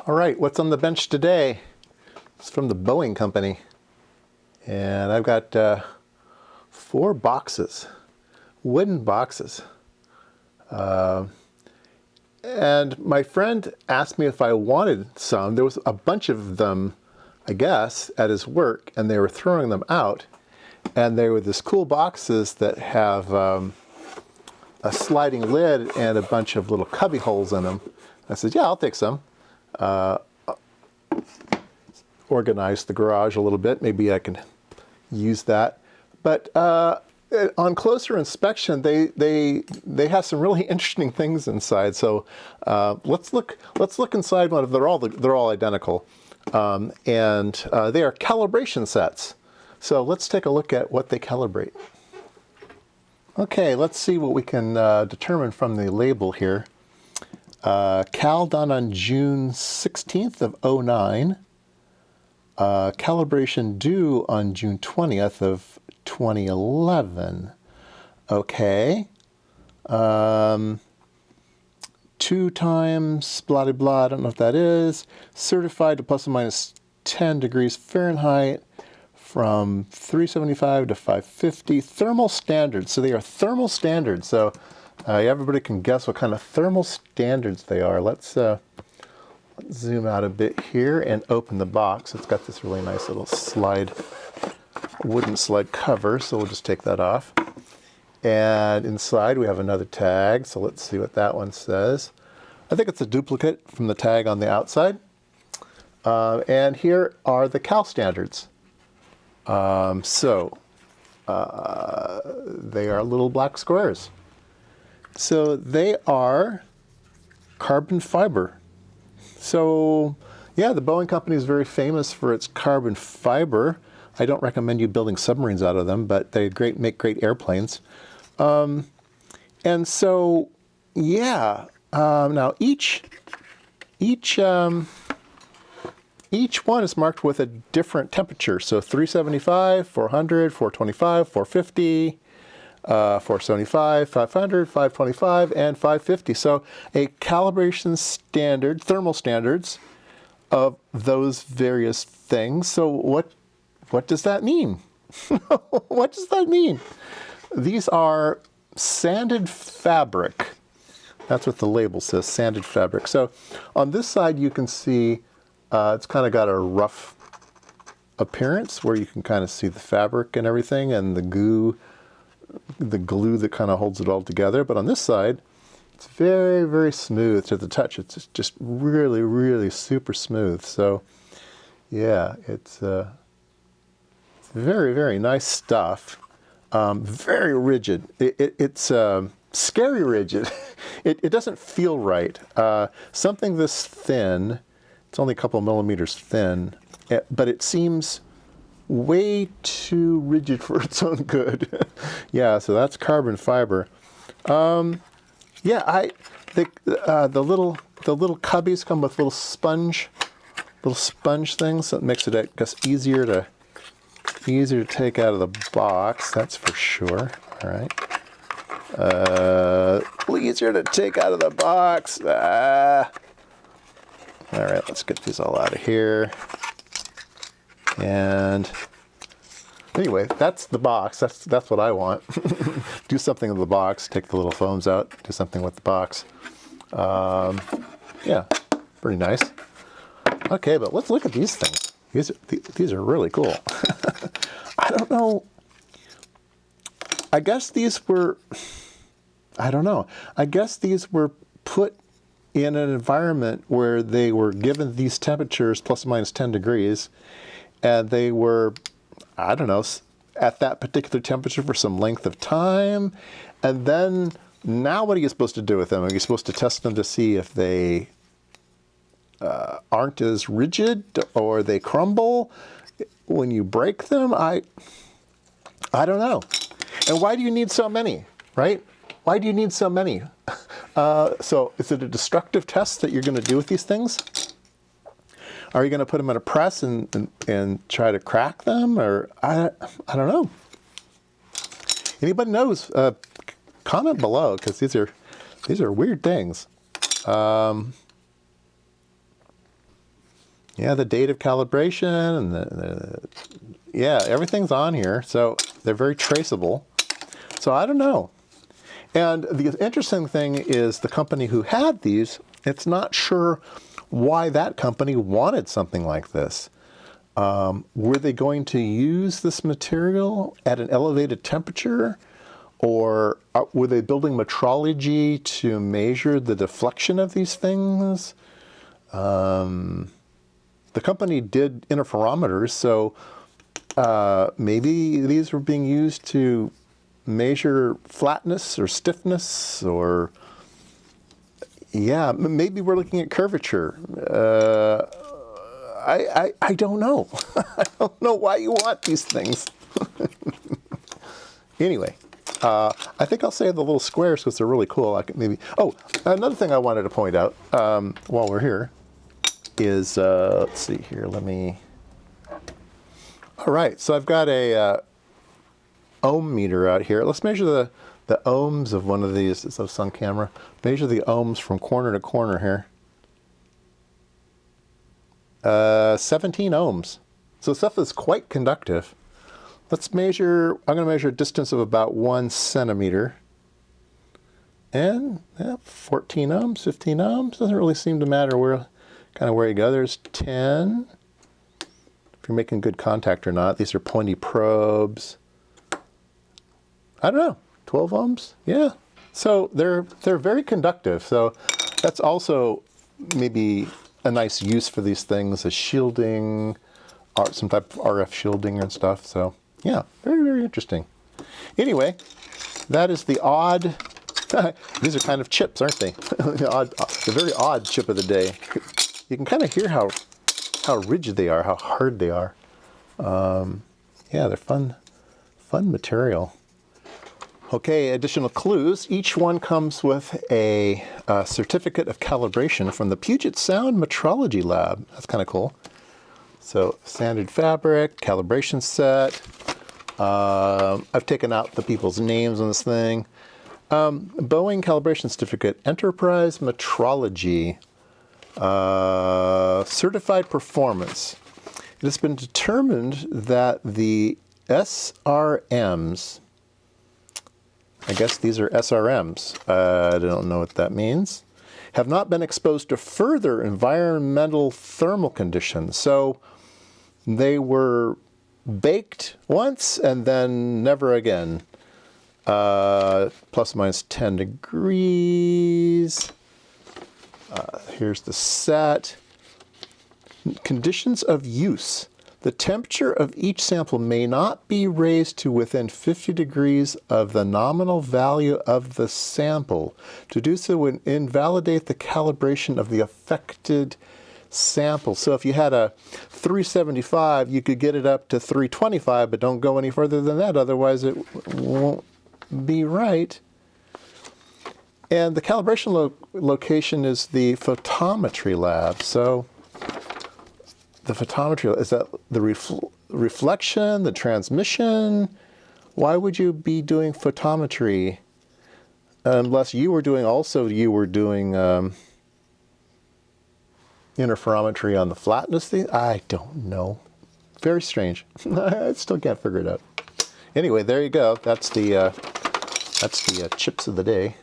All right, what's on the bench today? It's from the Boeing company. And I've got 4 boxes, wooden boxes. And my friend asked me if I wanted some. There was a bunch of them, I guess, at his work, and they were throwing them out. And they were these cool boxes that have a sliding lid and a bunch of little cubby holes in them. I said, yeah, I'll take some. Organize the garage a little bit. Maybe I can use that. But on closer inspection, they have some really interesting things inside. So let's look inside one of them. They're all identical, and they are calibration sets. So let's take a look at what they calibrate. Okay, let's see what we can determine from the label here. Cal done on June 16th of 09. Calibration due on June 20th of 2011. Okay. 2 times blah, blah, blah, I don't know what that is. Certified to plus or minus 10 degrees Fahrenheit from 375 to 550. Thermal standards. So they are thermal standards. So everybody can guess what kind of thermal standards they are. Let's zoom out a bit here and open the box. It's got this really nice little wooden slide cover, so we'll just take that off. And inside we have another tag, so let's see what that one says. I think it's a duplicate from the tag on the outside. And here are the Cal standards. They are little black squares. So they are carbon fiber. So yeah, the Boeing company is very famous for its carbon fiber. I don't recommend you building submarines out of them, but they make great airplanes. And so, yeah, now each one is marked with a different temperature. So 375, 400, 425, 450, 475, 500, 525, and 550. So a calibration standard, thermal standards of those various things. So what does that mean? What does that mean? These are sanded fabric. That's what the label says, sanded fabric. So on this side you can see it's kind of got a rough appearance where you can kind of see the fabric and everything and the glue that kind of holds it all together. But on this side, it's very, very smooth to the touch. It's just really, really super smooth. So yeah, it's very, very nice stuff. Very rigid. It's scary rigid. It doesn't feel right. Something this thin, it's only a couple millimeters thin, but it seems way too rigid for its own good. Yeah, so that's carbon fiber. Yeah, the little cubbies come with little sponge things, so it makes it, I guess, easier to take out of the box. That's for sure. All right. Easier to take out of the box. All right, let's get these all out of here. And anyway, that's the box. That's what I want. Do something with the box. Take the little foams out. Do something with the box. Yeah, pretty nice. Okay, but let's look at these things. These are really cool. I don't know. I guess these were. I don't know. I guess these were put in an environment where they were given these temperatures plus or minus 10 degrees. And they were, I don't know, at that particular temperature for some length of time. And then, now what are you supposed to do with them? Are you supposed to test them to see if they aren't as rigid or they crumble when you break them? I don't know. And why do you need so many, right? Why do you need so many? So is it a destructive test that you're going to do with these things? Are you going to put them in a press and try to crack them? Or I don't know. Anybody knows? Comment below, because these are weird things. Yeah, the date of calibration and yeah, everything's on here. So they're very traceable. So I don't know. And the interesting thing is the company who had these, it's not sure why that company wanted something like this. Were they going to use this material at an elevated temperature? Or were they building metrology to measure the deflection of these things? The company did interferometers, so maybe these were being used to measure flatness or stiffness, or yeah, maybe we're looking at curvature. I don't know. I don't know why you want these things. Anyway, I think I'll save the little squares because they're really cool. I can maybe. Oh, another thing I wanted to point out while we're here is let's see here. Let me. All right, so I've got a ohm meter out here. Let's measure the ohms of one of these. It's on camera. Measure the ohms from corner to corner here. 17 ohms. So stuff is quite conductive. Let's measure, I'm going to measure a distance of about 1 centimeter. And yeah, 14 ohms, 15 ohms. Doesn't really seem to matter where you go. There's 10. If you're making good contact or not. These are pointy probes. I don't know, 12 ohms? Yeah. So they're very conductive. So that's also maybe a nice use for these things as shielding, or some type of RF shielding and stuff. So yeah, very, very interesting. Anyway, that is the odd, these are kind of chips, aren't they? The very odd chip of the day. You can kind of hear how rigid they are, how hard they are. Yeah, they're fun material. Okay, additional clues. Each one comes with a certificate of calibration from the Puget Sound Metrology Lab. That's kind of cool. So, standard fabric, calibration set. I've taken out the people's names on this thing. Boeing calibration certificate, Enterprise Metrology, certified performance. It has been determined that the SRMs, I guess these are SRMs, I don't know what that means, have not been exposed to further environmental thermal conditions. So they were baked once and then never again. Plus or minus 10 degrees. Here's the set. Conditions of use. The temperature of each sample may not be raised to within 50 degrees of the nominal value of the sample. To do so would invalidate the calibration of the affected sample. So if you had a 375, you could get it up to 325, but don't go any further than that, otherwise it won't be right. And the calibration location is the photometry lab. So the photometry, is that the reflection, the transmission? Why would you be doing photometry? Unless you were doing interferometry on the flatness thing? I don't know. Very strange. I still can't figure it out. Anyway, there you go. That's the chips of the day.